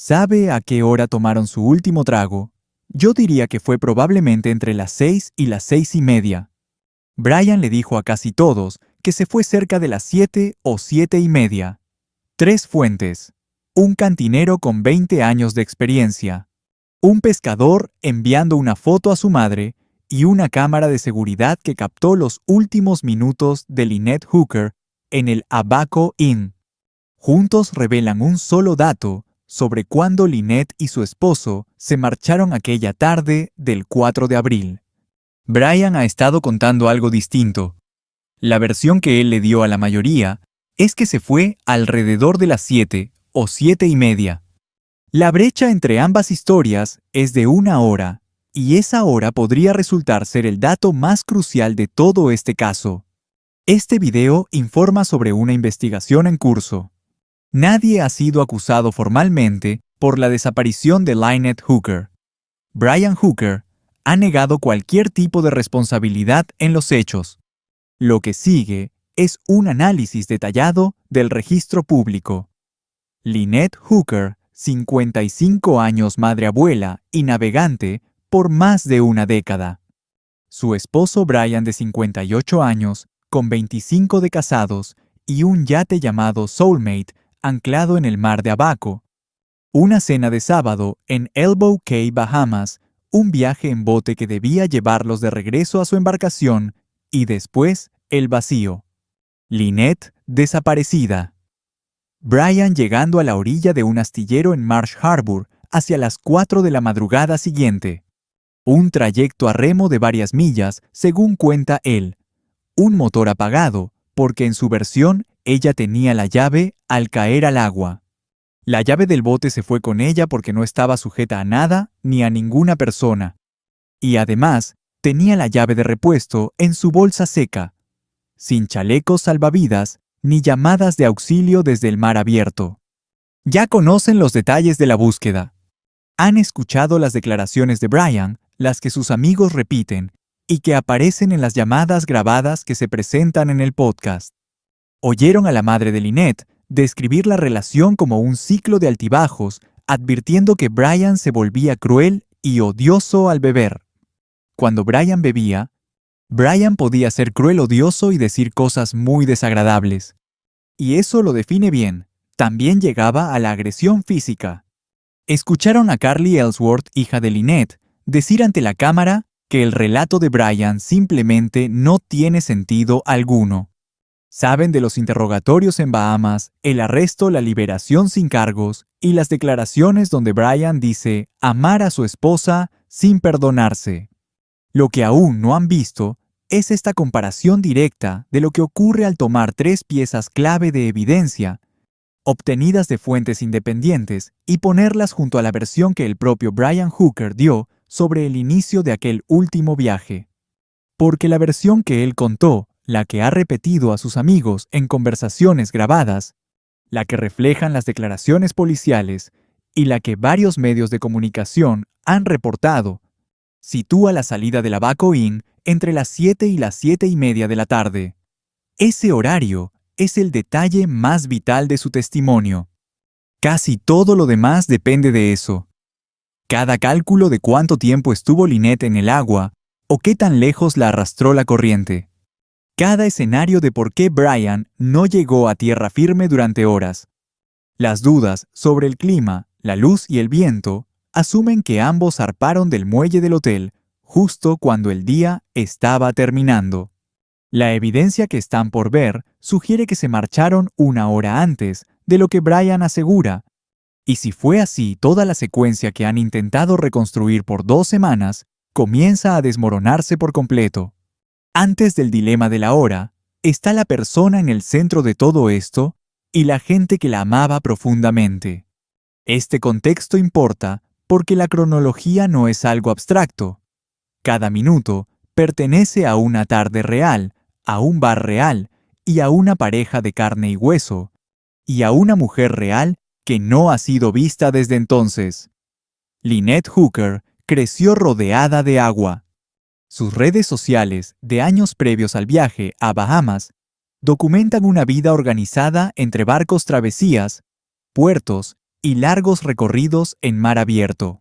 ¿Sabe a qué hora tomaron su último trago? Yo diría que fue probablemente entre las 6 y las 6:30. Brian le dijo a casi todos que se fue cerca de las 7 o 7:30. 3 fuentes. Un cantinero con 20 años de experiencia. Un pescador enviando una foto a su madre y una cámara de seguridad que captó los últimos minutos de Lynette Hooker en el Abaco Inn. Juntos revelan un solo dato sobre cuándo Lynette y su esposo se marcharon aquella tarde del 4 de abril. Brian ha estado contando algo distinto. La versión que él le dio a la mayoría es que se fue alrededor de las 7 o 7:30. La brecha entre ambas historias es de 1 hora, y esa hora podría resultar ser el dato más crucial de todo este caso. Este video informa sobre una investigación en curso. Nadie ha sido acusado formalmente por la desaparición de Lynette Hooker. Brian Hooker ha negado cualquier tipo de responsabilidad en los hechos. Lo que sigue es un análisis detallado del registro público. Lynette Hooker, 55 años madre-abuela y navegante por más de una década. Su esposo Brian, de 58 años, con 25 de casados y un yate llamado Soulmate anclado en el mar de Abaco. Una cena de sábado en Elbow Cay, Bahamas, un viaje en bote que debía llevarlos de regreso a su embarcación, y después el vacío. Lynette desaparecida. Brian llegando a la orilla de un astillero en Marsh Harbor hacia las 4 de la madrugada siguiente. Un trayecto a remo de varias millas, según cuenta él. Un motor apagado, porque en su versión ella tenía la llave al caer al agua. La llave del bote se fue con ella porque no estaba sujeta a nada ni a ninguna persona. Y además, tenía la llave de repuesto en su bolsa seca, sin chalecos salvavidas ni llamadas de auxilio desde el mar abierto. Ya conocen los detalles de la búsqueda. Han escuchado las declaraciones de Brian, las que sus amigos repiten, y que aparecen en las llamadas grabadas que se presentan en el podcast. Oyeron a la madre de Lynette describir la relación como un ciclo de altibajos, advirtiendo que Brian se volvía cruel y odioso al beber. Cuando Brian bebía, Brian podía ser cruel, odioso y decir cosas muy desagradables. Y eso lo define bien. También llegaba a la agresión física. Escucharon a Carly Ellsworth, hija de Lynette, decir ante la cámara que el relato de Brian simplemente no tiene sentido alguno. Saben de los interrogatorios en Bahamas, el arresto, la liberación sin cargos y las declaraciones donde Brian dice amar a su esposa sin perdonarse. Lo que aún no han visto es esta comparación directa de lo que ocurre al tomar 3 piezas clave de evidencia, obtenidas de fuentes independientes, y ponerlas junto a la versión que el propio Brian Hooker dio sobre el inicio de aquel último viaje. Porque la versión que él contó, la que ha repetido a sus amigos en conversaciones grabadas, la que reflejan las declaraciones policiales y la que varios medios de comunicación han reportado, sitúa la salida del Abaco Inn entre las 7 y las 7:30 de la tarde. Ese horario es el detalle más vital de su testimonio. Casi todo lo demás depende de eso. Cada cálculo de cuánto tiempo estuvo Lynette en el agua o qué tan lejos la arrastró la corriente. Cada escenario de por qué Brian no llegó a tierra firme durante horas. Las dudas sobre el clima, la luz y el viento asumen que ambos zarparon del muelle del hotel justo cuando el día estaba terminando. La evidencia que están por ver sugiere que se marcharon 1 hora antes de lo que Brian asegura. Y si fue así, toda la secuencia que han intentado reconstruir por 2 semanas comienza a desmoronarse por completo. Antes del dilema de la hora, está la persona en el centro de todo esto y la gente que la amaba profundamente. Este contexto importa porque la cronología no es algo abstracto. Cada minuto pertenece a una tarde real, a un bar real y a una pareja de carne y hueso, y a una mujer real que no ha sido vista desde entonces. Lynette Hooker creció rodeada de agua. Sus redes sociales de años previos al viaje a Bahamas documentan una vida organizada entre barcos, travesías, puertos y largos recorridos en mar abierto.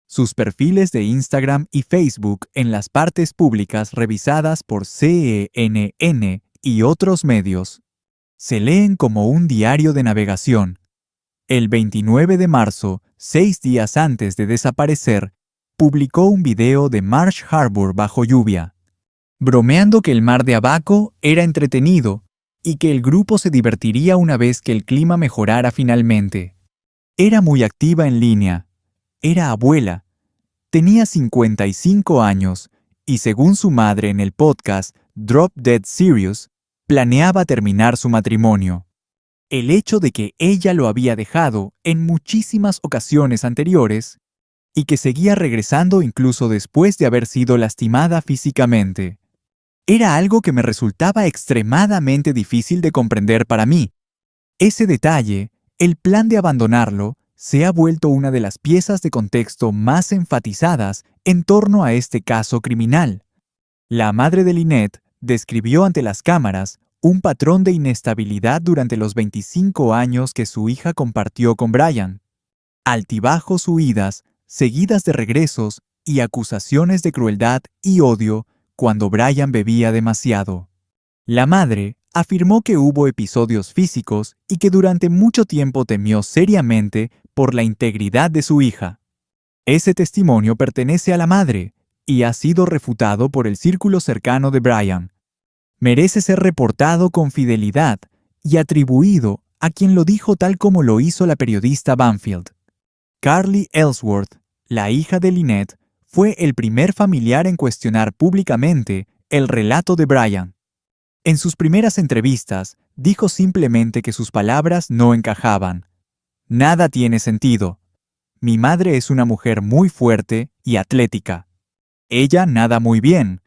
Sus perfiles de Instagram y Facebook en las partes públicas revisadas por CNN y otros medios se leen como un diario de navegación. El 29 de marzo, 6 días antes de desaparecer, publicó un video de Marsh Harbour bajo lluvia, bromeando que el mar de Abaco era entretenido y que el grupo se divertiría una vez que el clima mejorara finalmente. Era muy activa en línea. Era abuela. Tenía 55 años y, según su madre en el podcast Drop Dead Serious, planeaba terminar su matrimonio. El hecho de que ella lo había dejado en muchísimas ocasiones anteriores y que seguía regresando incluso después de haber sido lastimada físicamente, era algo que me resultaba extremadamente difícil de comprender para mí. Ese detalle, el plan de abandonarlo, se ha vuelto una de las piezas de contexto más enfatizadas en torno a este caso criminal. La madre de Lynette describió ante las cámaras un patrón de inestabilidad durante los 25 años que su hija compartió con Brian. Altibajos huidas, seguidas de regresos y acusaciones de crueldad y odio cuando Brian bebía demasiado. La madre afirmó que hubo episodios físicos y que durante mucho tiempo temió seriamente por la integridad de su hija. Ese testimonio pertenece a la madre y ha sido refutado por el círculo cercano de Brian. Merece ser reportado con fidelidad y atribuido a quien lo dijo tal como lo hizo la periodista Banfield. Carly Ellsworth, la hija de Lynette, fue el primer familiar en cuestionar públicamente el relato de Brian. En sus primeras entrevistas, dijo simplemente que sus palabras no encajaban. Nada tiene sentido. Mi madre es una mujer muy fuerte y atlética. Ella nada muy bien.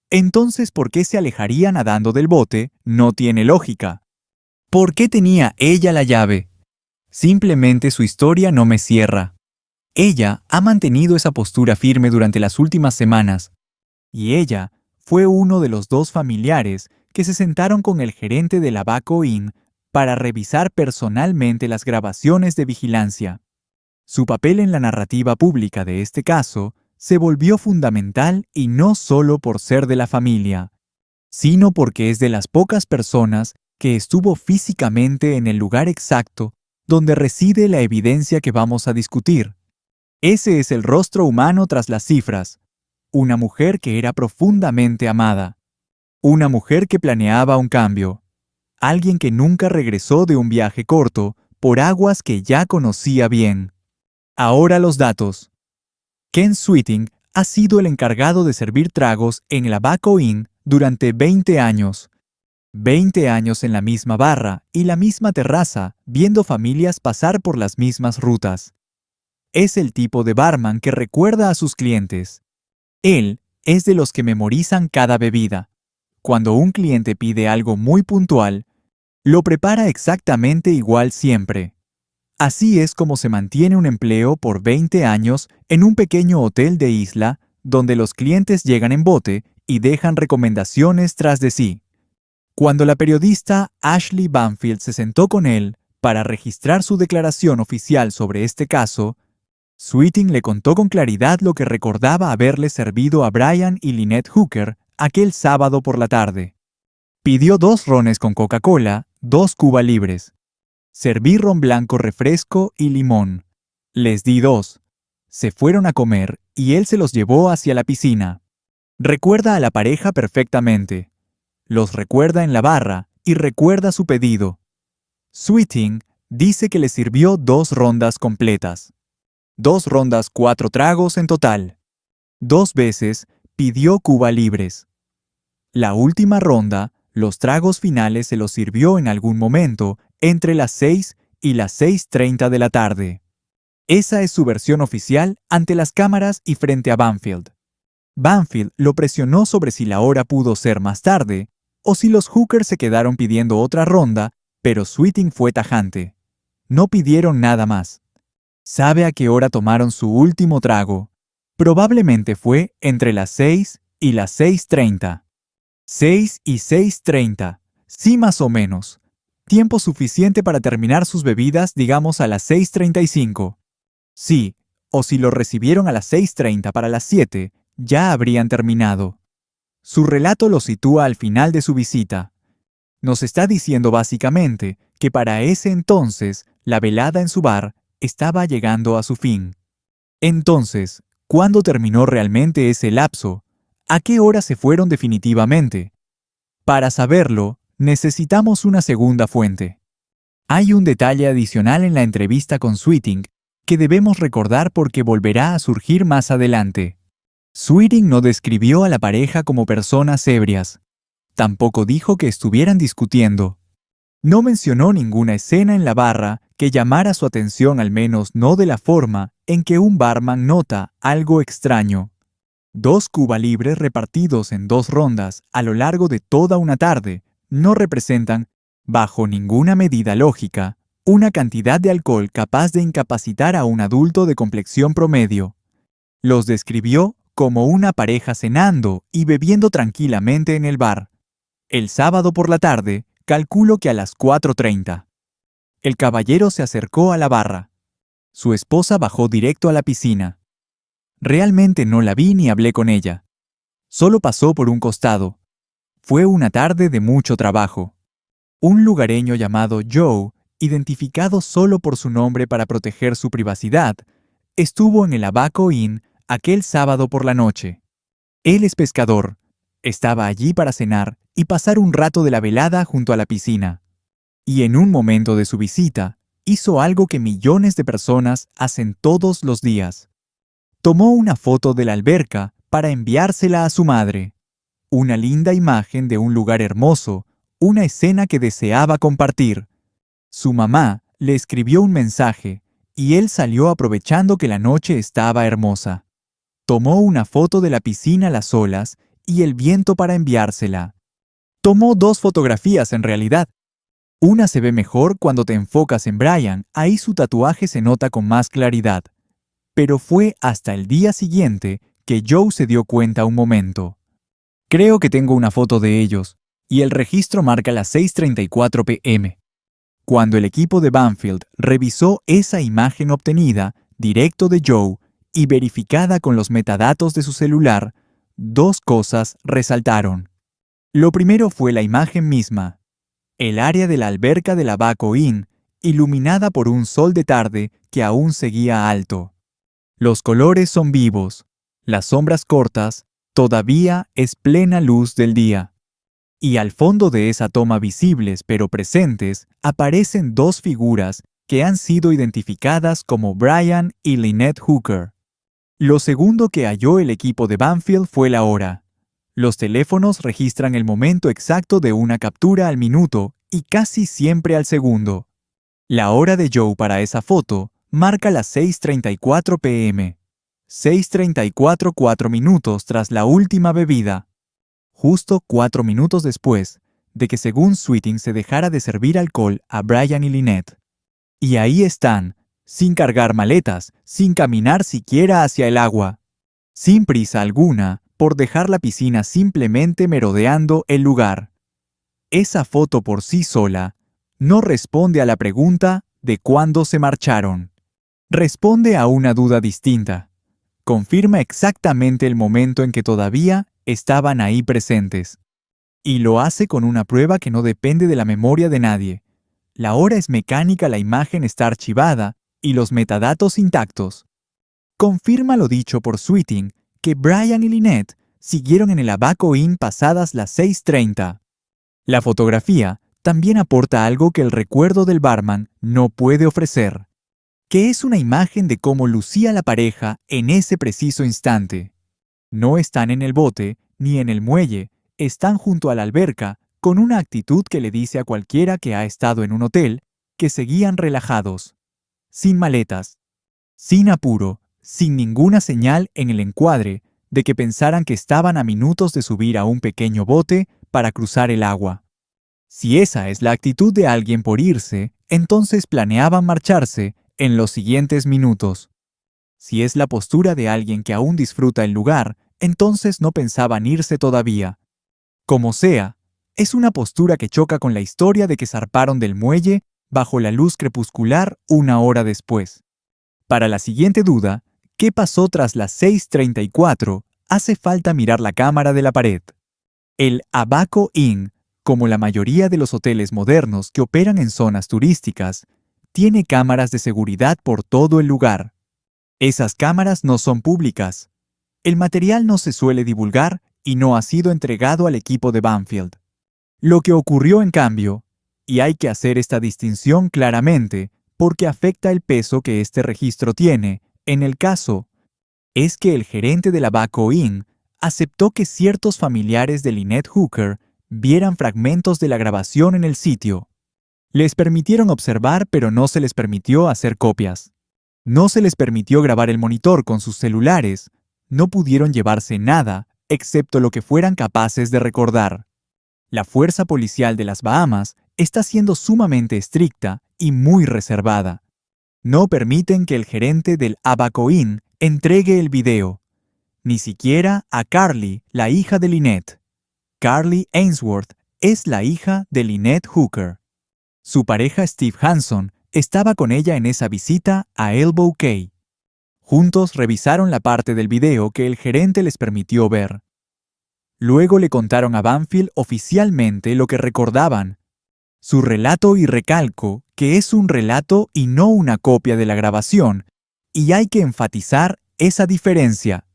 Entonces, ¿por qué se alejaría nadando del bote? No tiene lógica. ¿Por qué tenía ella la llave? Simplemente su historia no me cierra. Ella ha mantenido esa postura firme durante las últimas semanas. Y ella fue uno de los 2 familiares que se sentaron con el gerente del Abaco Inn para revisar personalmente las grabaciones de vigilancia. Su papel en la narrativa pública de este caso se volvió fundamental y no solo por ser de la familia, sino porque es de las pocas personas que estuvo físicamente en el lugar exacto donde reside la evidencia que vamos a discutir. Ese es el rostro humano tras las cifras. Una mujer que era profundamente amada. Una mujer que planeaba un cambio. Alguien que nunca regresó de un viaje corto por aguas que ya conocía bien. Ahora los datos. Ken Sweeting ha sido el encargado de servir tragos en el Abaco Inn durante 20 años. 20 años en la misma barra y la misma terraza, viendo familias pasar por las mismas rutas. Es el tipo de barman que recuerda a sus clientes. Él es de los que memorizan cada bebida. Cuando un cliente pide algo muy puntual, lo prepara exactamente igual siempre. Así es como se mantiene un empleo por 20 años en un pequeño hotel de isla donde los clientes llegan en bote y dejan recomendaciones tras de sí. Cuando la periodista Ashley Banfield se sentó con él para registrar su declaración oficial sobre este caso, Sweeting le contó con claridad lo que recordaba haberle servido a Brian y Lynette Hooker aquel sábado por la tarde. Pidió 2 rones con Coca-Cola, 2 Cuba libres. Serví ron blanco refresco y limón. Les di 2. Se fueron a comer y él se los llevó hacia la piscina. Recuerda a la pareja perfectamente. Los recuerda en la barra y recuerda su pedido. Sweeting dice que le sirvió 2 rondas completas. 2 rondas 4 tragos en total. 2 veces pidió Cuba libres. La última ronda, los tragos finales se los sirvió en algún momento entre las 6 y las 6:30 de la tarde. Esa es su versión oficial ante las cámaras y frente a Banfield. Banfield lo presionó sobre si la hora pudo ser más tarde o si los Hookers se quedaron pidiendo otra ronda, pero Sweeting fue tajante. No pidieron nada más. ¿Sabe a qué hora tomaron su último trago? Probablemente fue entre las 6 y las 6:30. 6 y 6:30. Sí, más o menos. Tiempo suficiente para terminar sus bebidas, digamos, a las 6:35. Sí, o si lo recibieron a las 6:30 para las 7, ya habrían terminado. Su relato lo sitúa al final de su visita. Nos está diciendo básicamente que para ese entonces la velada en su bar estaba llegando a su fin. Entonces, ¿cuándo terminó realmente ese lapso? ¿A qué hora se fueron definitivamente? Para saberlo, necesitamos una segunda fuente. Hay un detalle adicional en la entrevista con Sweeting que debemos recordar porque volverá a surgir más adelante. Sweeting no describió a la pareja como personas ebrias. Tampoco dijo que estuvieran discutiendo. No mencionó ninguna escena en la barra que llamara su atención, al menos no de la forma en que un barman nota algo extraño. 2 Cuba Libres repartidos en 2 rondas a lo largo de toda una tarde no representan, bajo ninguna medida lógica, una cantidad de alcohol capaz de incapacitar a un adulto de complexión promedio. Los describió como una pareja cenando y bebiendo tranquilamente en el bar. El sábado por la tarde, calculo que a las 4:30. El caballero se acercó a la barra. Su esposa bajó directo a la piscina. Realmente no la vi ni hablé con ella. Solo pasó por un costado. Fue una tarde de mucho trabajo. Un lugareño llamado Joe, identificado solo por su nombre para proteger su privacidad, estuvo en el Abaco Inn aquel sábado por la noche. Él es pescador. Estaba allí para cenar y pasar un rato de la velada junto a la piscina. Y en un momento de su visita, hizo algo que millones de personas hacen todos los días. Tomó una foto de la alberca para enviársela a su madre. Una linda imagen de un lugar hermoso, una escena que deseaba compartir. Su mamá le escribió un mensaje y él salió aprovechando que la noche estaba hermosa. Tomó una foto de la piscina a las olas y el viento para enviársela. Tomó 2 fotografías en realidad. Una se ve mejor cuando te enfocas en Brian, ahí su tatuaje se nota con más claridad. Pero fue hasta el día siguiente que Joe se dio cuenta un momento. Creo que tengo una foto de ellos, y el registro marca las 6:34 p.m. Cuando el equipo de Banfield revisó esa imagen obtenida, directo de Joe, y verificada con los metadatos de su celular, 2 cosas resaltaron. Lo primero fue la imagen misma. El área de la alberca del Abaco Inn, iluminada por un sol de tarde que aún seguía alto. Los colores son vivos, las sombras cortas, todavía es plena luz del día. Y al fondo de esa toma visibles pero presentes, aparecen 2 figuras que han sido identificadas como Brian y Lynette Hooker. Lo segundo que halló el equipo de Banfield fue la hora. Los teléfonos registran el momento exacto de una captura al minuto y casi siempre al segundo. La hora de Joe para esa foto marca las 6:34 p.m. 6:34 4 minutos tras la última bebida. Justo 4 minutos después de que, según Sweeting, se dejara de servir alcohol a Brian y Lynette. Y ahí están, sin cargar maletas, sin caminar siquiera hacia el agua, sin prisa alguna, por dejar la piscina, simplemente merodeando el lugar. Esa foto por sí sola no responde a la pregunta de cuándo se marcharon. Responde a una duda distinta. Confirma exactamente el momento en que todavía estaban ahí presentes. Y lo hace con una prueba que no depende de la memoria de nadie. La hora es mecánica, la imagen está archivada y los metadatos intactos. Confirma lo dicho por Sweeting, que Brian y Lynette siguieron en el Abaco Inn pasadas las 6:30. La fotografía también aporta algo que el recuerdo del barman no puede ofrecer, que es una imagen de cómo lucía la pareja en ese preciso instante. No están en el bote ni en el muelle, están junto a la alberca con una actitud que le dice a cualquiera que ha estado en un hotel que seguían relajados, sin maletas, sin apuro, sin ninguna señal en el encuadre de que pensaran que estaban a minutos de subir a un pequeño bote para cruzar el agua. Si esa es la actitud de alguien por irse, entonces planeaban marcharse en los siguientes minutos. Si es la postura de alguien que aún disfruta el lugar, entonces no pensaban irse todavía. Como sea, Es una postura que choca con la historia de que zarparon del muelle bajo la luz crepuscular una hora después. Para la siguiente duda, ¿qué pasó tras las 6:34? Hace falta mirar la cámara de la pared. El Abaco Inn, como la mayoría de los hoteles modernos que operan en zonas turísticas, tiene cámaras de seguridad por todo el lugar. Esas cámaras no son públicas. El material no se suele divulgar y no ha sido entregado al equipo de Banfield. Lo que ocurrió en cambio, y hay que hacer esta distinción claramente porque afecta el peso que este registro tiene, en el caso, es que el gerente del Abaco Inn aceptó que ciertos familiares de Lynette Hooker vieran fragmentos de la grabación en el sitio. Les permitieron observar, pero no se les permitió hacer copias. No se les permitió grabar el monitor con sus celulares. No pudieron llevarse nada, excepto lo que fueran capaces de recordar. La fuerza policial de las Bahamas está siendo sumamente estricta y muy reservada. No permiten que el gerente del Abaco Inn entregue el video, ni siquiera a Carly, la hija de Lynette. Carly Ainsworth es la hija de Lynette Hooker. Su pareja Steve Hanson estaba con ella en esa visita a Elbow Cay. Juntos revisaron la parte del video que el gerente les permitió ver. Luego le contaron a Banfield oficialmente lo que recordaban. Su relato y recalco que es un relato y no una copia de la grabación, y hay que enfatizar esa diferencia.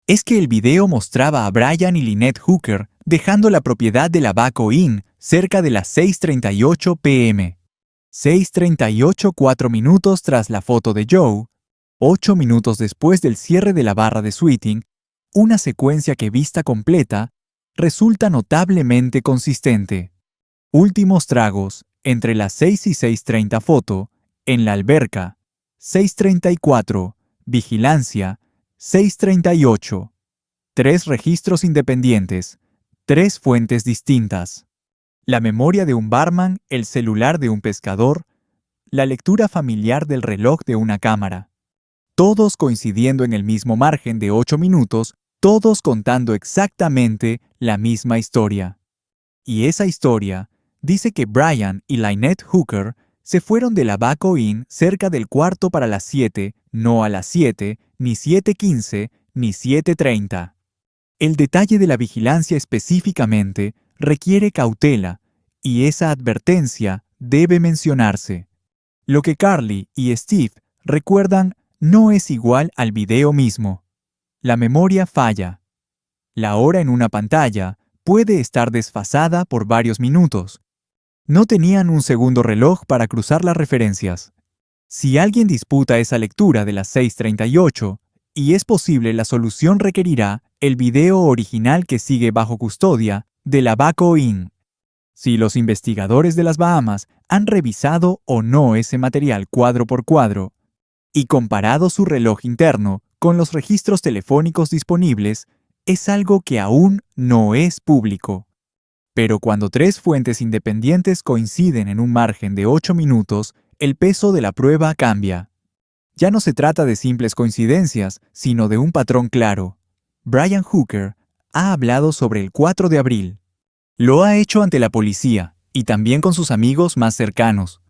Es que el video mostraba a Brian y Lynette Hooker dejando la propiedad del Abaco Inn cerca de las 6:38 p.m. 6:38, 4 minutos tras la foto de Joe, 8 minutos después del cierre de la barra de Sweeting, una secuencia que vista completa resulta notablemente consistente. Últimos tragos, entre las 6 y 6:30 foto, en la alberca, 6:34, vigilancia, 6:38. 3 registros independientes, 3 fuentes distintas. La memoria de un barman, el celular de un pescador, la lectura familiar del reloj de una cámara. Todos coincidiendo en el mismo margen de 8 minutos, todos contando exactamente la misma historia. Y esa historia dice que Brian y Lynette Hooker se fueron del Abaco Inn cerca del cuarto para las 7, no a las 7, ni 7:15, ni 7:30. El detalle de la vigilancia específicamente requiere cautela, y esa advertencia debe mencionarse. Lo que Carly y Steve recuerdan no es igual al video mismo. La memoria falla. La hora en una pantalla puede estar desfasada por varios minutos. No tenían un segundo reloj para cruzar las referencias. Si alguien disputa esa lectura de las 6:38, y es posible, la solución requerirá el video original que sigue bajo custodia del Abaco Inn. Si los investigadores de las Bahamas han revisado o no ese material cuadro por cuadro y comparado su reloj interno con los registros telefónicos disponibles, es algo que aún no es público. Pero cuando 3 fuentes independientes coinciden en un margen de 8 minutos, el peso de la prueba cambia. Ya no se trata de simples coincidencias, sino de un patrón claro. Brian Hooker ha hablado sobre el 4 de abril. Lo ha hecho ante la policía y también con sus amigos más cercanos.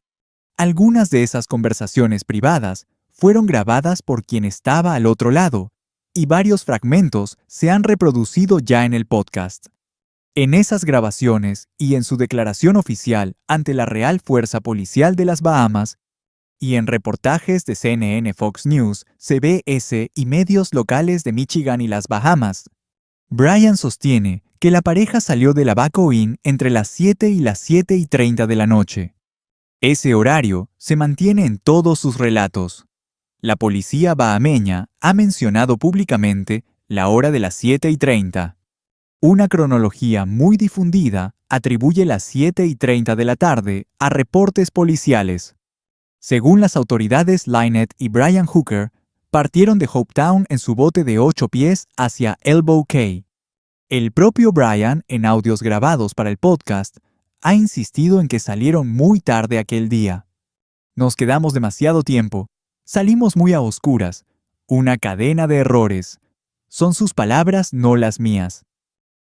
Algunas de esas conversaciones privadas fueron grabadas por quien estaba al otro lado, y varios fragmentos se han reproducido ya en el podcast. En esas grabaciones y en su declaración oficial ante la Real Fuerza Policial de las Bahamas, y en reportajes de CNN, Fox News, CBS y medios locales de Michigan y las Bahamas, Brian sostiene que la pareja salió del Abaco Inn entre las 7 y las 7:30 de la noche. Ese horario se mantiene en todos sus relatos. La policía bahameña ha mencionado públicamente la hora de las 7:30. Una cronología muy difundida atribuye las 7:30 de la tarde a reportes policiales. Según las autoridades, Lynette y Brian Hooker partieron de Hopetown en su bote de 8 pies hacia Elbow Cay. El propio Brian, en audios grabados para el podcast, ha insistido en que salieron muy tarde aquel día. Nos quedamos demasiado tiempo. Salimos muy a oscuras. Una cadena de errores. Son sus palabras, no las mías.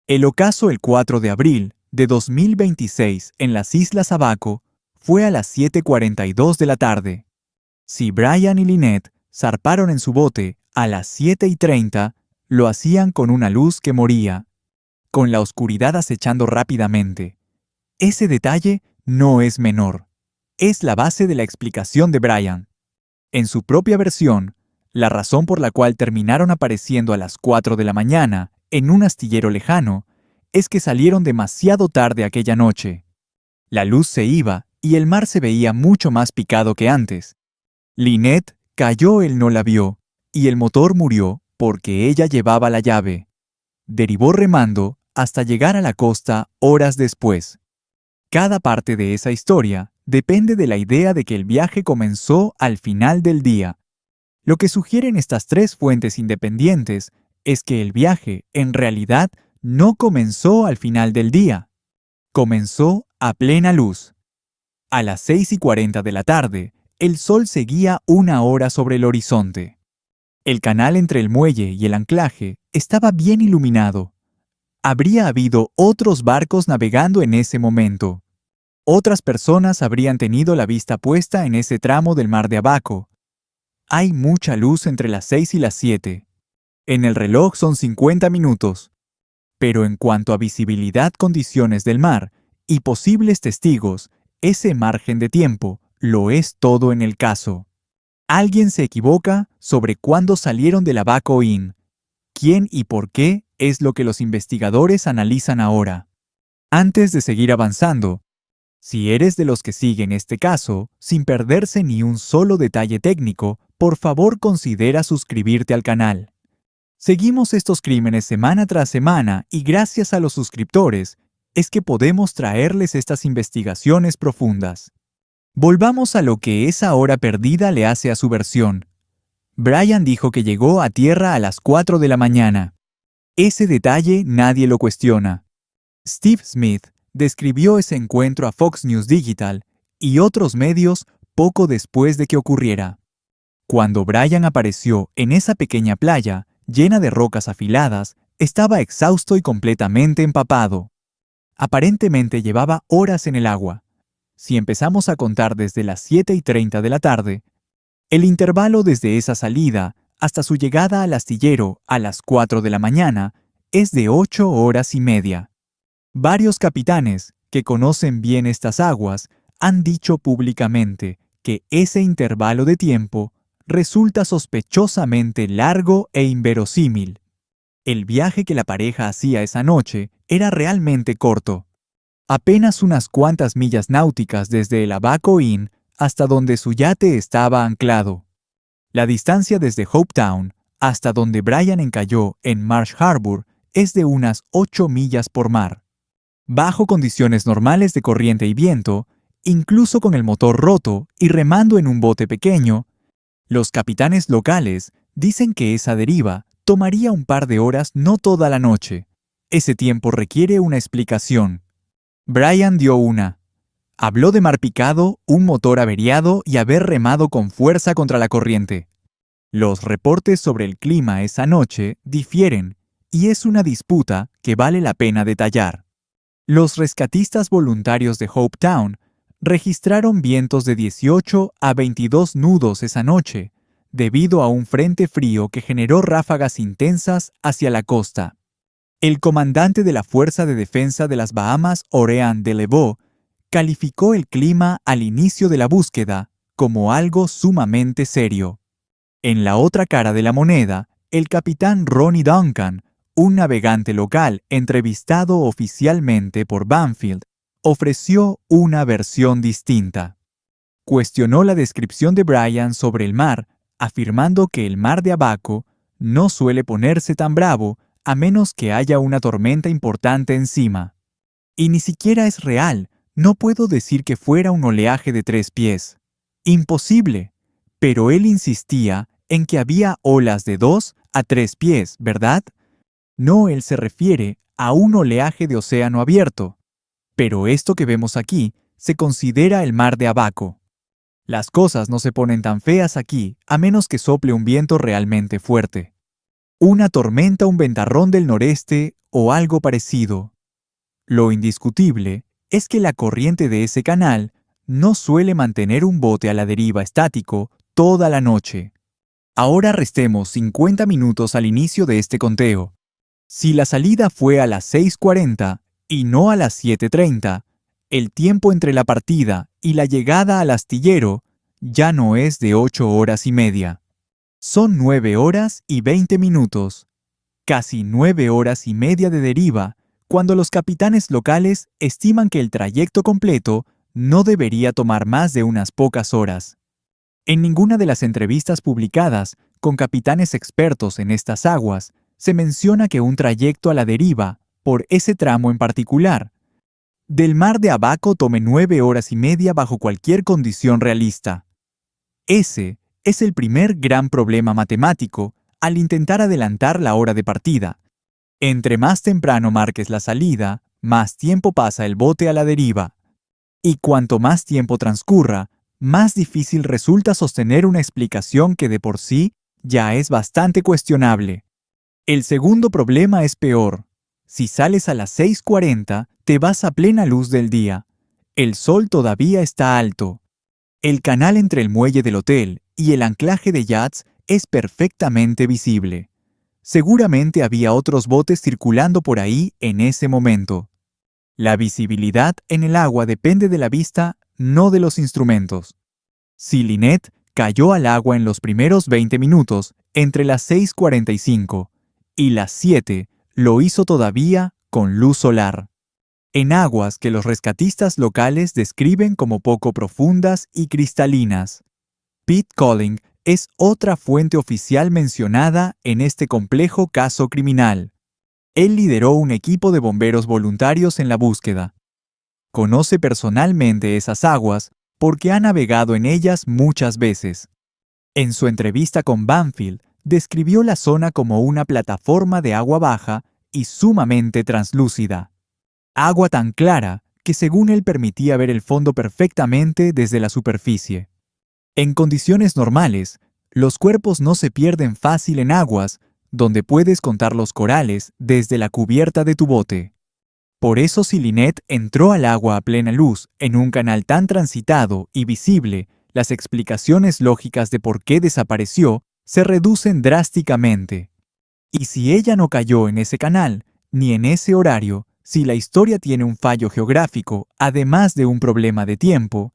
El ocaso el 4 de abril de 2026 en las Islas Abaco fue a las 7:42 de la tarde. Si Brian y Lynette zarparon en su bote a las 7:30, lo hacían con una luz que moría, con la oscuridad acechando rápidamente. Ese detalle no es menor. Es la base de la explicación de Brian. En su propia versión, la razón por la cual terminaron apareciendo a las 4 de la mañana en un astillero lejano es que salieron demasiado tarde aquella noche. La luz se iba y el mar se veía mucho más picado que antes. Lynette cayó, él no la vio, y el motor murió porque ella llevaba la llave. Derivó remando hasta llegar a la costa horas después. Cada parte de esa historia depende de la idea de que el viaje comenzó al final del día. Lo que sugieren estas tres fuentes independientes es que el viaje, en realidad, no comenzó al final del día. Comenzó a plena luz. A las 6:40 de la tarde, el sol seguía 1 hora sobre el horizonte. El canal entre el muelle y el anclaje estaba bien iluminado. Habría habido otros barcos navegando en ese momento. Otras personas habrían tenido la vista puesta en ese tramo del mar de Abaco. Hay mucha luz entre las 6 y las 7. En el reloj son 50 minutos. Pero en cuanto a visibilidad, condiciones del mar y posibles testigos, ese margen de tiempo lo es todo en el caso. Alguien se equivoca sobre cuándo salieron del Abaco Inn. ¿Quién y por qué es lo que los investigadores analizan ahora? Antes de seguir avanzando, si eres de los que siguen este caso, sin perderse ni un solo detalle técnico, por favor considera suscribirte al canal. Seguimos estos crímenes semana tras semana y gracias a los suscriptores es que podemos traerles estas investigaciones profundas. Volvamos a lo que esa hora perdida le hace a su versión. Brian dijo que llegó a tierra a las 4 de la mañana. Ese detalle nadie lo cuestiona. Steve Smith describió ese encuentro a Fox News Digital y otros medios poco después de que ocurriera. Cuando Brian apareció en esa pequeña playa, llena de rocas afiladas, estaba exhausto y completamente empapado. Aparentemente llevaba horas en el agua. Si empezamos a contar desde las 7:30 de la tarde, el intervalo desde esa salida hasta su llegada al astillero a las 4 de la mañana es de 8 horas y media. Varios capitanes que conocen bien estas aguas han dicho públicamente que ese intervalo de tiempo resulta sospechosamente largo e inverosímil. El viaje que la pareja hacía esa noche era realmente corto. Apenas unas cuantas millas náuticas desde el Abaco Inn hasta donde su yate estaba anclado. La distancia desde Hopetown hasta donde Brian encalló en Marsh Harbor es de unas 8 millas por mar. Bajo condiciones normales de corriente y viento, incluso con el motor roto y remando en un bote pequeño, los capitanes locales dicen que esa deriva tomaría un par de horas, no toda la noche. Ese tiempo requiere una explicación. Brian dio una. Habló de mar picado, un motor averiado y haber remado con fuerza contra la corriente. Los reportes sobre el clima esa noche difieren, y es una disputa que vale la pena detallar. Los rescatistas voluntarios de Hopetown registraron vientos de 18 a 22 nudos esa noche, debido a un frente frío que generó ráfagas intensas hacia la costa. El comandante de la Fuerza de Defensa de las Bahamas, Orean Deleveau, calificó el clima al inicio de la búsqueda como algo sumamente serio. En la otra cara de la moneda, el capitán Ronnie Duncan, un navegante local entrevistado oficialmente por Banfield, ofreció una versión distinta. Cuestionó la descripción de Brian sobre el mar, afirmando que el mar de Abaco no suele ponerse tan bravo a menos que haya una tormenta importante encima. Y ni siquiera es real, no puedo decir que fuera un oleaje de 3 pies. Imposible. Pero él insistía en que había olas de 2 a 3 pies, ¿verdad? No, él se refiere a un oleaje de océano abierto. Pero esto que vemos aquí se considera el mar de Abaco. Las cosas no se ponen tan feas aquí a menos que sople un viento realmente fuerte. Una tormenta, un ventarrón del noreste o algo parecido. Lo indiscutible es que la corriente de ese canal no suele mantener un bote a la deriva estático toda la noche. Ahora restemos 50 minutos al inicio de este conteo. Si la salida fue a las 6:40 y no a las 7:30, el tiempo entre la partida y la llegada al astillero ya no es de 8 horas y media. Son 9 horas y 20 minutos, casi 9 horas y media de deriva, cuando los capitanes locales estiman que el trayecto completo no debería tomar más de unas pocas horas. En ninguna de las entrevistas publicadas con capitanes expertos en estas aguas se menciona que un trayecto a la deriva, por ese tramo en particular, del mar de Abaco tome 9 horas y media bajo cualquier condición realista. Ese es el primer gran problema matemático al intentar adelantar la hora de partida. Entre más temprano marques la salida, más tiempo pasa el bote a la deriva. Y cuanto más tiempo transcurra, más difícil resulta sostener una explicación que de por sí ya es bastante cuestionable. El segundo problema es peor. Si sales a las 6:40, te vas a plena luz del día. El sol todavía está alto. El canal entre el muelle del hotel y el anclaje de yachts es perfectamente visible. Seguramente había otros botes circulando por ahí en ese momento. La visibilidad en el agua depende de la vista, no de los instrumentos. Si Lynette cayó al agua en los primeros 20 minutos, entre las 6:45 y las 7, lo hizo todavía con luz solar. En aguas que los rescatistas locales describen como poco profundas y cristalinas. Pete Colling es otra fuente oficial mencionada en este complejo caso criminal. Él lideró un equipo de bomberos voluntarios en la búsqueda. Conoce personalmente esas aguas porque ha navegado en ellas muchas veces. En su entrevista con Banfield, describió la zona como una plataforma de agua baja y sumamente translúcida. Agua tan clara que según él permitía ver el fondo perfectamente desde la superficie. En condiciones normales, los cuerpos no se pierden fácil en aguas donde puedes contar los corales desde la cubierta de tu bote. Por eso si Lynette entró al agua a plena luz en un canal tan transitado y visible, las explicaciones lógicas de por qué desapareció se reducen drásticamente. Y si ella no cayó en ese canal, ni en ese horario, si la historia tiene un fallo geográfico, además de un problema de tiempo,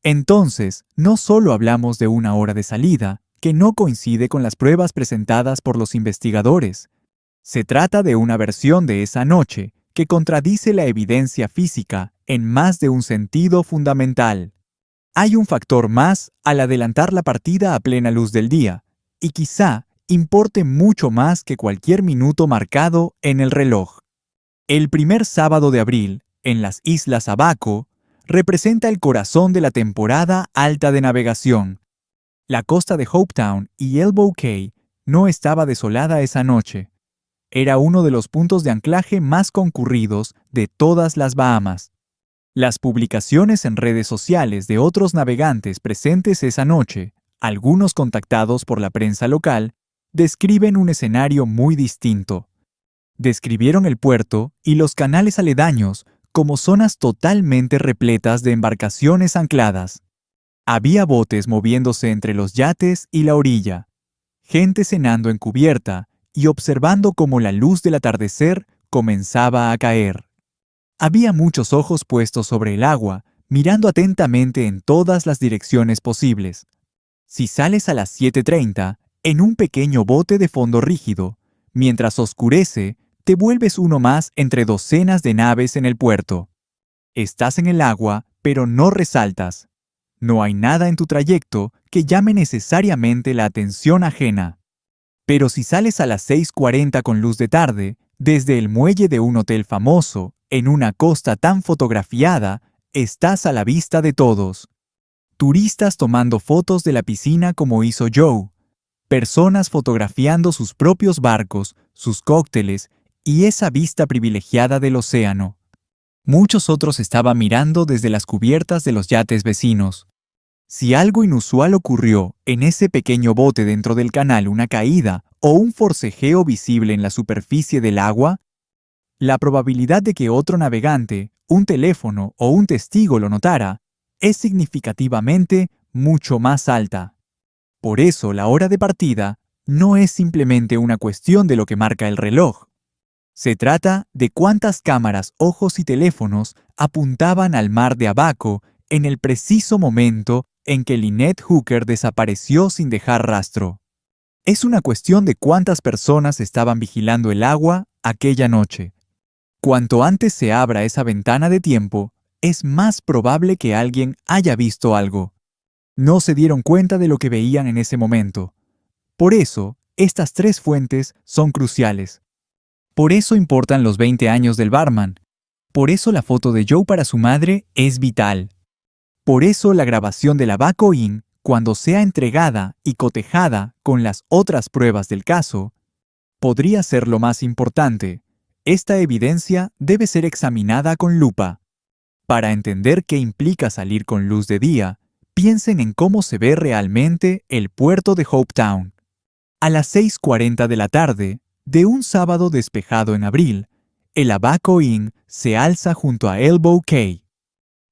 entonces no solo hablamos de una hora de salida, que no coincide con las pruebas presentadas por los investigadores. Se trata de una versión de esa noche que contradice la evidencia física en más de un sentido fundamental. Hay un factor más al adelantar la partida a plena luz del día, y quizá importe mucho más que cualquier minuto marcado en el reloj. El primer sábado de abril, en las Islas Abaco, representa el corazón de la temporada alta de navegación. La costa de Hopetown y Elbow Cay no estaba desolada esa noche. Era uno de los puntos de anclaje más concurridos de todas las Bahamas. Las publicaciones en redes sociales de otros navegantes presentes esa noche, algunos contactados por la prensa local, describen un escenario muy distinto. Describieron el puerto y los canales aledaños como zonas totalmente repletas de embarcaciones ancladas. Había botes moviéndose entre los yates y la orilla, gente cenando en cubierta y observando cómo la luz del atardecer comenzaba a caer. Había muchos ojos puestos sobre el agua, mirando atentamente en todas las direcciones posibles. Si sales a las 7:30, en un pequeño bote de fondo rígido, mientras oscurece, te vuelves uno más entre docenas de naves en el puerto. Estás en el agua, pero no resaltas. No hay nada en tu trayecto que llame necesariamente la atención ajena. Pero si sales a las 6:40 con luz de tarde, desde el muelle de un hotel famoso, en una costa tan fotografiada, estás a la vista de todos. Turistas tomando fotos de la piscina como hizo Joe. Personas fotografiando sus propios barcos, sus cócteles y esa vista privilegiada del océano. Muchos otros estaban mirando desde las cubiertas de los yates vecinos. Si algo inusual ocurrió en ese pequeño bote dentro del canal, una caída o un forcejeo visible en la superficie del agua, La probabilidad de que otro navegante, un teléfono o un testigo lo notara es significativamente mucho más alta. Por eso la hora de partida no es simplemente una cuestión de lo que marca el reloj. Se trata de cuántas cámaras, ojos y teléfonos apuntaban al mar de Abaco en el preciso momento en que Lynette Hooker desapareció sin dejar rastro. Es una cuestión de cuántas personas estaban vigilando el agua aquella noche. Cuanto antes se abra esa ventana de tiempo, es más probable que alguien haya visto algo. No se dieron cuenta de lo que veían en ese momento. Por eso, estas tres fuentes son cruciales. Por eso importan los 20 años del barman. Por eso la foto de Joe para su madre es vital. Por eso la grabación del Abaco Inn, cuando sea entregada y cotejada con las otras pruebas del caso, podría ser lo más importante. Esta evidencia debe ser examinada con lupa. Para entender qué implica salir con luz de día, piensen en cómo se ve realmente el puerto de Hopetown. A las 6:40 de la tarde, de un sábado despejado en abril, el Abaco Inn se alza junto a Elbow Cay.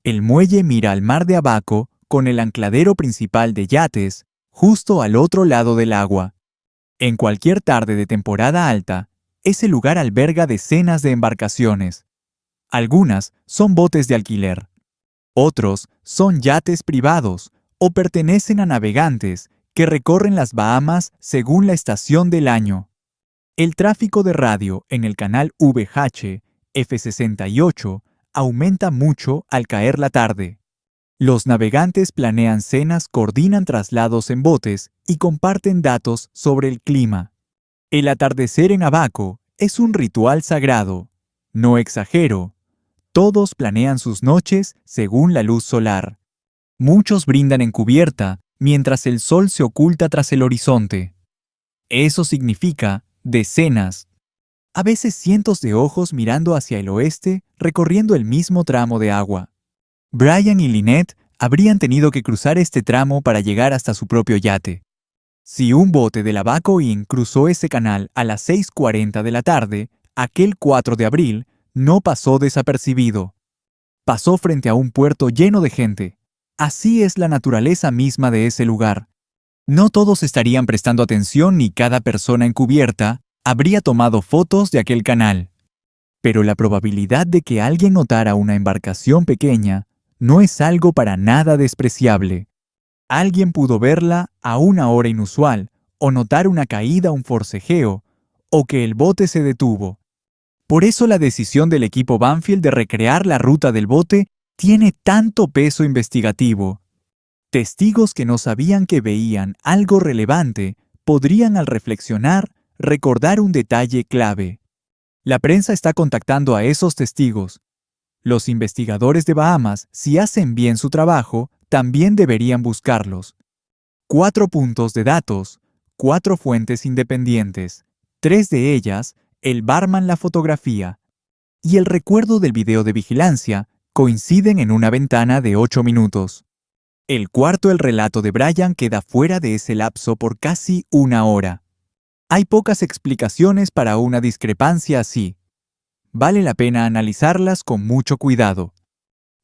El muelle mira al mar de Abaco con el ancladero principal de yates justo al otro lado del agua. En cualquier tarde de temporada alta, ese lugar alberga decenas de embarcaciones. Algunas son botes de alquiler. Otros son yates privados o pertenecen a navegantes que recorren las Bahamas según la estación del año. El tráfico de radio en el canal VH F68 aumenta mucho al caer la tarde. Los navegantes planean cenas, coordinan traslados en botes y comparten datos sobre el clima. El atardecer en Abaco es un ritual sagrado. No exagero. Todos planean sus noches según la luz solar. Muchos brindan en cubierta mientras el sol se oculta tras el horizonte. Eso significa decenas, a veces cientos de ojos mirando hacia el oeste, recorriendo el mismo tramo de agua. Brian y Lynette habrían tenido que cruzar este tramo para llegar hasta su propio yate. Si un bote del Abaco Inn cruzó ese canal a las 6:40 de la tarde, aquel 4 de abril no pasó desapercibido. Pasó frente a un puerto lleno de gente. Así es la naturaleza misma de ese lugar. No todos estarían prestando atención ni cada persona encubierta habría tomado fotos de aquel canal. Pero la probabilidad de que alguien notara una embarcación pequeña no es algo para nada despreciable. Alguien pudo verla a una hora inusual, o notar una caída, un forcejeo, o que el bote se detuvo. Por eso la decisión del equipo Banfield de recrear la ruta del bote tiene tanto peso investigativo. Testigos que no sabían que veían algo relevante podrían, al reflexionar, recordar un detalle clave. La prensa está contactando a esos testigos. Los investigadores de Bahamas, si hacen bien su trabajo, también deberían buscarlos. 4 puntos de datos, 4 fuentes independientes, 3 de ellas, el barman, la fotografía y el recuerdo del video de vigilancia, coinciden en una ventana de 8 minutos. El cuarto, el relato de Brian, queda fuera de ese lapso por casi una hora. Hay pocas explicaciones para una discrepancia así. Vale la pena analizarlas con mucho cuidado.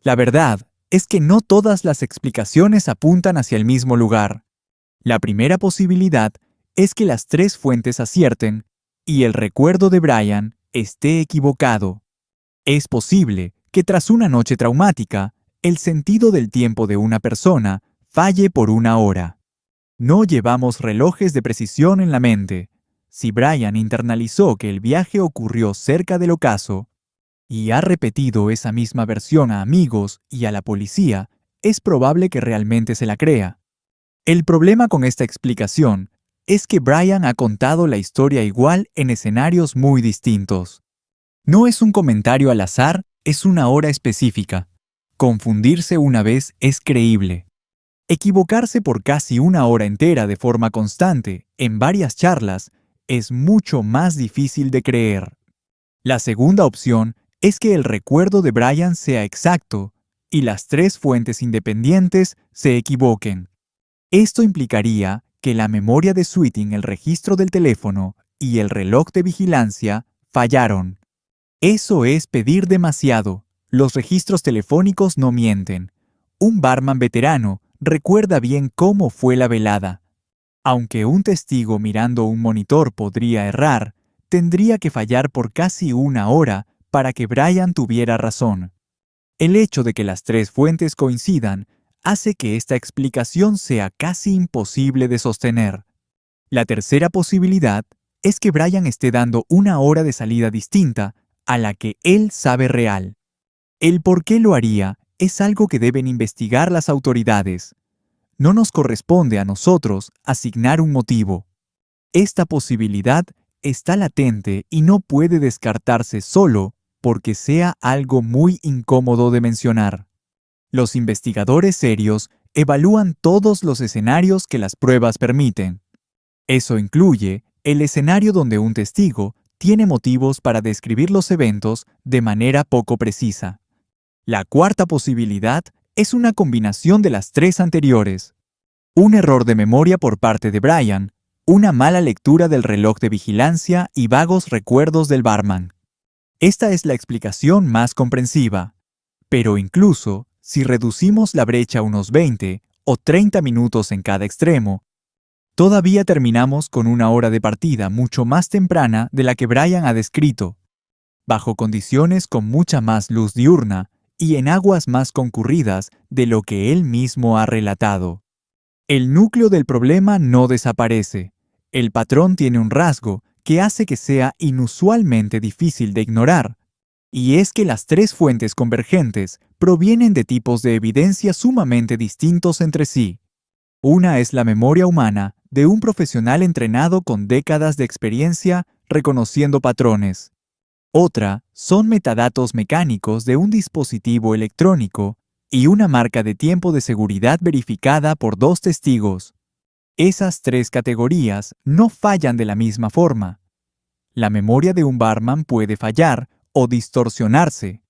La verdad es que no todas las explicaciones apuntan hacia el mismo lugar. La primera posibilidad es que las 3 fuentes acierten y el recuerdo de Brian esté equivocado. Es posible que tras una noche traumática, el sentido del tiempo de una persona falle por una hora. No llevamos relojes de precisión en la mente. Si Brian internalizó que el viaje ocurrió cerca del ocaso y ha repetido esa misma versión a amigos y a la policía, es probable que realmente se la crea. El problema con esta explicación es que Brian ha contado la historia igual en escenarios muy distintos. No es un comentario al azar, es una hora específica. Confundirse una vez es creíble. Equivocarse por casi una hora entera de forma constante, en varias charlas, es mucho más difícil de creer. La segunda opción es que el recuerdo de Brian sea exacto y las 3 fuentes independientes se equivoquen. Esto implicaría que la memoria de Sweeting, el registro del teléfono y el reloj de vigilancia fallaron. Eso es pedir demasiado. Los registros telefónicos no mienten. Un barman veterano recuerda bien cómo fue la velada. Aunque un testigo mirando un monitor podría errar, tendría que fallar por casi una hora para que Brian tuviera razón. El hecho de que las tres fuentes coincidan hace que esta explicación sea casi imposible de sostener. La tercera posibilidad es que Brian esté dando una hora de salida distinta a la que él sabe real. El por qué lo haría es algo que deben investigar las autoridades. No nos corresponde a nosotros asignar un motivo. Esta posibilidad está latente y no puede descartarse solo porque sea algo muy incómodo de mencionar. Los investigadores serios evalúan todos los escenarios que las pruebas permiten. Eso incluye el escenario donde un testigo tiene motivos para describir los eventos de manera poco precisa. La cuarta posibilidad es una combinación de las tres anteriores. Un error de memoria por parte de Brian, una mala lectura del reloj de vigilancia y vagos recuerdos del barman. Esta es la explicación más comprensiva. Pero incluso si reducimos la brecha a unos 20 o 30 minutos en cada extremo, todavía terminamos con una hora de partida mucho más temprana de la que Brian ha descrito, bajo condiciones con mucha más luz diurna y en aguas más concurridas de lo que él mismo ha relatado. El núcleo del problema no desaparece. El patrón tiene un rasgo que hace que sea inusualmente difícil de ignorar, y es que las tres fuentes convergentes provienen de tipos de evidencia sumamente distintos entre sí. Una es la memoria humana de un profesional entrenado con décadas de experiencia reconociendo patrones. Otra son metadatos mecánicos de un dispositivo electrónico y una marca de tiempo de seguridad verificada por dos testigos. Esas tres categorías no fallan de la misma forma. La memoria de un barman puede fallar o distorsionarse.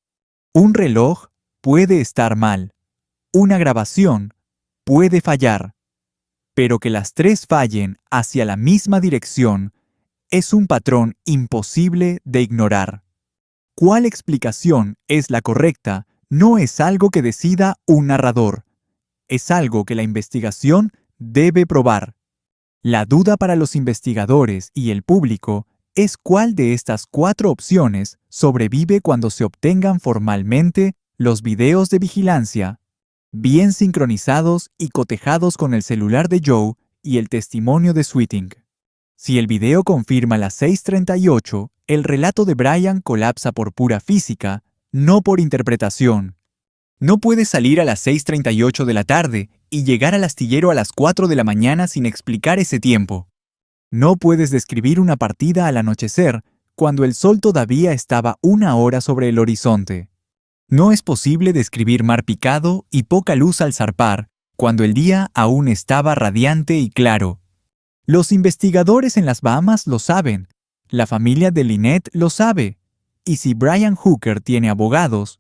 Un reloj puede estar mal. Una grabación puede fallar. Pero que las tres fallen hacia la misma dirección es un patrón imposible de ignorar. ¿Cuál explicación es la correcta? No es algo que decida un narrador. Es algo que la investigación debe probar. La duda para los investigadores y el público es cuál de estas cuatro opciones sobrevive cuando se obtengan formalmente los videos de vigilancia, bien sincronizados y cotejados con el celular de Joe y el testimonio de Sweeting. Si el video confirma las 6:38, el relato de Brian colapsa por pura física, no por interpretación. No puedes salir a las 6:38 de la tarde y llegar al astillero a las 4 de la mañana sin explicar ese tiempo. No puedes describir una partida al anochecer cuando el sol todavía estaba una hora sobre el horizonte. No es posible describir mar picado y poca luz al zarpar cuando el día aún estaba radiante y claro. Los investigadores en las Bahamas lo saben, la familia de Lynette lo sabe, y si Brian Hooker tiene abogados,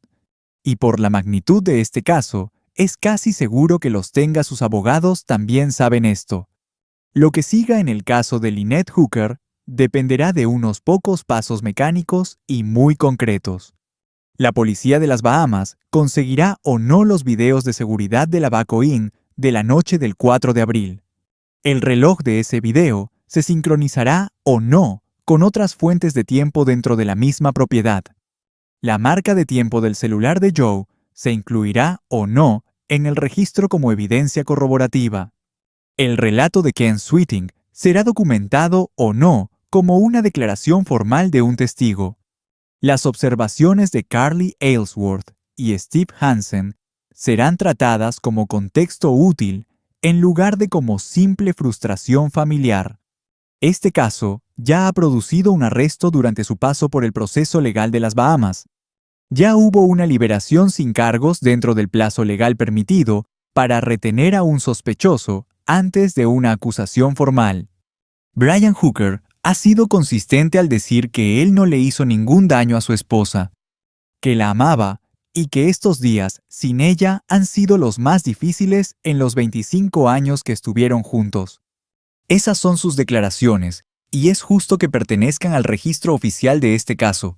y por la magnitud de este caso, es casi seguro que los tenga sus abogados también saben esto. Lo que siga en el caso de Lynette Hooker dependerá de unos pocos pasos mecánicos y muy concretos. La policía de las Bahamas conseguirá o no los videos de seguridad de la Baco Inn de la noche del 4 de abril. El reloj de ese video se sincronizará o no con otras fuentes de tiempo dentro de la misma propiedad. La marca de tiempo del celular de Joe se incluirá o no en el registro como evidencia corroborativa. El relato de Ken Sweeting será documentado o no como una declaración formal de un testigo. Las observaciones de Carly Aylesworth y Steve Hansen serán tratadas como contexto útil en lugar de como simple frustración familiar. Este caso ya ha producido un arresto durante su paso por el proceso legal de las Bahamas. Ya hubo una liberación sin cargos dentro del plazo legal permitido para retener a un sospechoso antes de una acusación formal. Brian Hooker ha sido consistente al decir que él no le hizo ningún daño a su esposa, que la amaba y que estos días sin ella han sido los más difíciles en los 25 años que estuvieron juntos. Esas son sus declaraciones, y es justo que pertenezcan al registro oficial de este caso.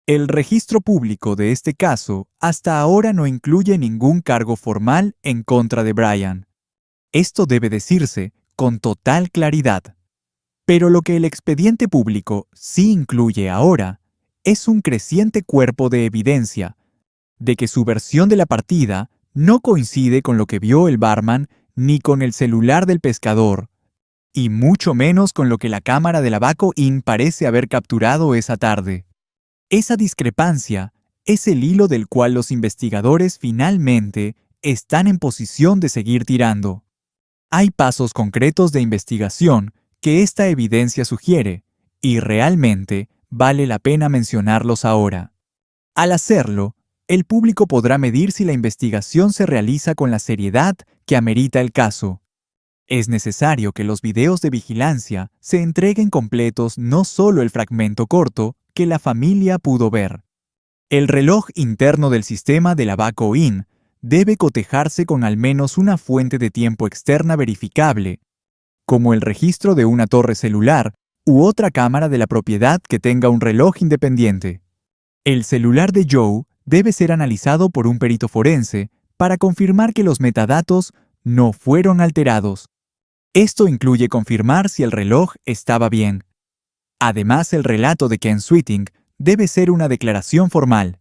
El registro público de este caso hasta ahora no incluye ningún cargo formal en contra de Brian. Esto debe decirse con total claridad. Pero lo que el expediente público sí incluye ahora es un creciente cuerpo de evidencia de que su versión de la partida no coincide con lo que vio el barman ni con el celular del pescador, y mucho menos con lo que la cámara de la Baco Inn parece haber capturado esa tarde. Esa discrepancia es el hilo del cual los investigadores finalmente están en posición de seguir tirando. Hay pasos concretos de investigación que esta evidencia sugiere, y realmente vale la pena mencionarlos ahora. Al hacerlo, el público podrá medir si la investigación se realiza con la seriedad que amerita el caso. Es necesario que los videos de vigilancia se entreguen completos, no solo el fragmento corto que la familia pudo ver. El reloj interno del sistema de la Baco Inn debe cotejarse con al menos una fuente de tiempo externa verificable, como el registro de una torre celular u otra cámara de la propiedad que tenga un reloj independiente. El celular de Joe debe ser analizado por un perito forense para confirmar que los metadatos no fueron alterados. Esto incluye confirmar si el reloj estaba bien. Además, el relato de Ken Sweeting debe ser una declaración formal.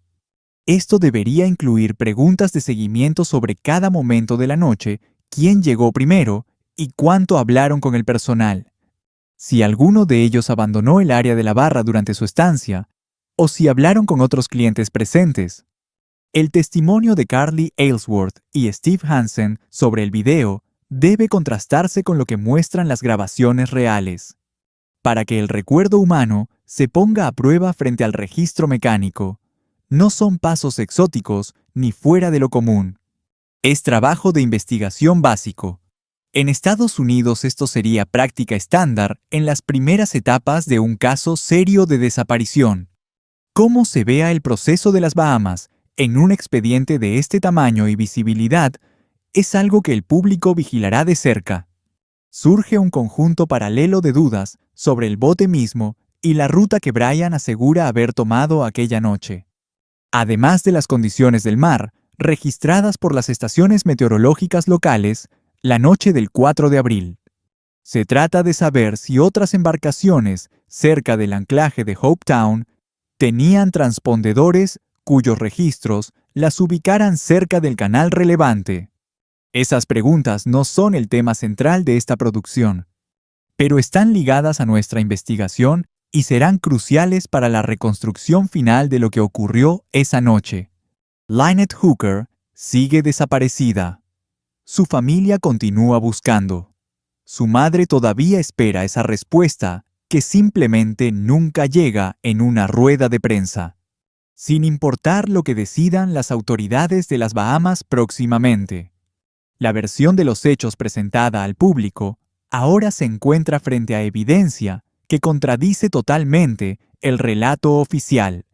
Esto debería incluir preguntas de seguimiento sobre cada momento de la noche, quién llegó primero y cuánto hablaron con el personal. Si alguno de ellos abandonó el área de la barra durante su estancia, o si hablaron con otros clientes presentes. El testimonio de Carly Aylesworth y Steve Hansen sobre el video debe contrastarse con lo que muestran las grabaciones reales, para que el recuerdo humano se ponga a prueba frente al registro mecánico. No son pasos exóticos ni fuera de lo común. Es trabajo de investigación básico. En Estados Unidos esto sería práctica estándar en las primeras etapas de un caso serio de desaparición. Cómo se vea el proceso de las Bahamas en un expediente de este tamaño y visibilidad es algo que el público vigilará de cerca. Surge un conjunto paralelo de dudas sobre el bote mismo y la ruta que Brian asegura haber tomado aquella noche. Además de las condiciones del mar, registradas por las estaciones meteorológicas locales la noche del 4 de abril. Se trata de saber si otras embarcaciones cerca del anclaje de Hopetown tenían transpondedores cuyos registros las ubicaran cerca del canal relevante. Esas preguntas no son el tema central de esta producción, pero están ligadas a nuestra investigación y serán cruciales para la reconstrucción final de lo que ocurrió esa noche. Lynette Hooker sigue desaparecida. Su familia continúa buscando. Su madre todavía espera esa respuesta que simplemente nunca llega en una rueda de prensa, sin importar lo que decidan las autoridades de las Bahamas próximamente. La versión de los hechos presentada al público ahora se encuentra frente a evidencia que contradice totalmente el relato oficial,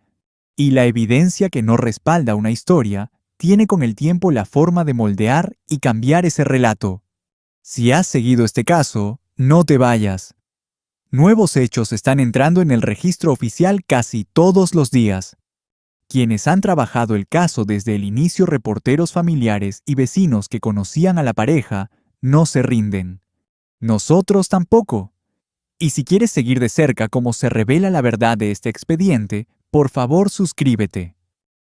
y la evidencia que no respalda una historia tiene con el tiempo la forma de moldear y cambiar ese relato. Si has seguido este caso, no te vayas. Nuevos hechos están entrando en el registro oficial casi todos los días. Quienes han trabajado el caso desde el inicio, reporteros familiares y vecinos que conocían a la pareja, no se rinden. Nosotros tampoco. Y si quieres seguir de cerca cómo se revela la verdad de este expediente, por favor suscríbete.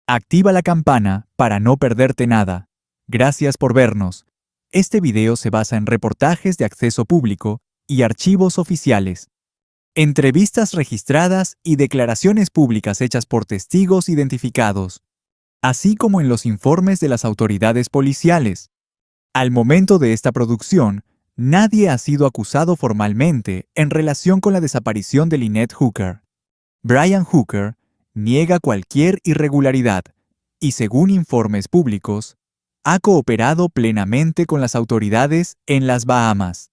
Activa la campana para no perderte nada. Gracias por vernos. Este video se basa en reportajes de acceso público y archivos oficiales, entrevistas registradas y declaraciones públicas hechas por testigos identificados, así como en los informes de las autoridades policiales. Al momento de esta producción, nadie ha sido acusado formalmente en relación con la desaparición de Lynette Hooker. Brian Hooker niega cualquier irregularidad y, según informes públicos, ha cooperado plenamente con las autoridades en las Bahamas.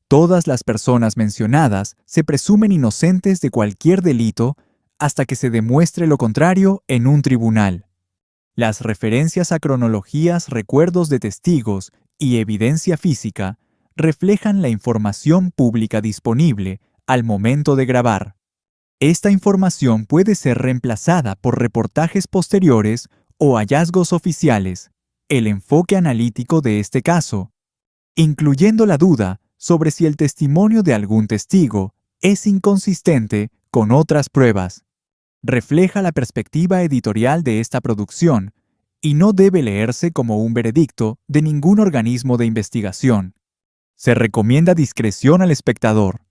Todas las personas mencionadas se presumen inocentes de cualquier delito hasta que se demuestre lo contrario en un tribunal. Las referencias a cronologías, recuerdos de testigos y evidencia física reflejan la información pública disponible al momento de grabar. Esta información puede ser reemplazada por reportajes posteriores o hallazgos oficiales. El enfoque analítico de este caso, incluyendo la duda sobre si el testimonio de algún testigo es inconsistente con otras pruebas, refleja la perspectiva editorial de esta producción y no debe leerse como un veredicto de ningún organismo de investigación. Se recomienda discreción al espectador.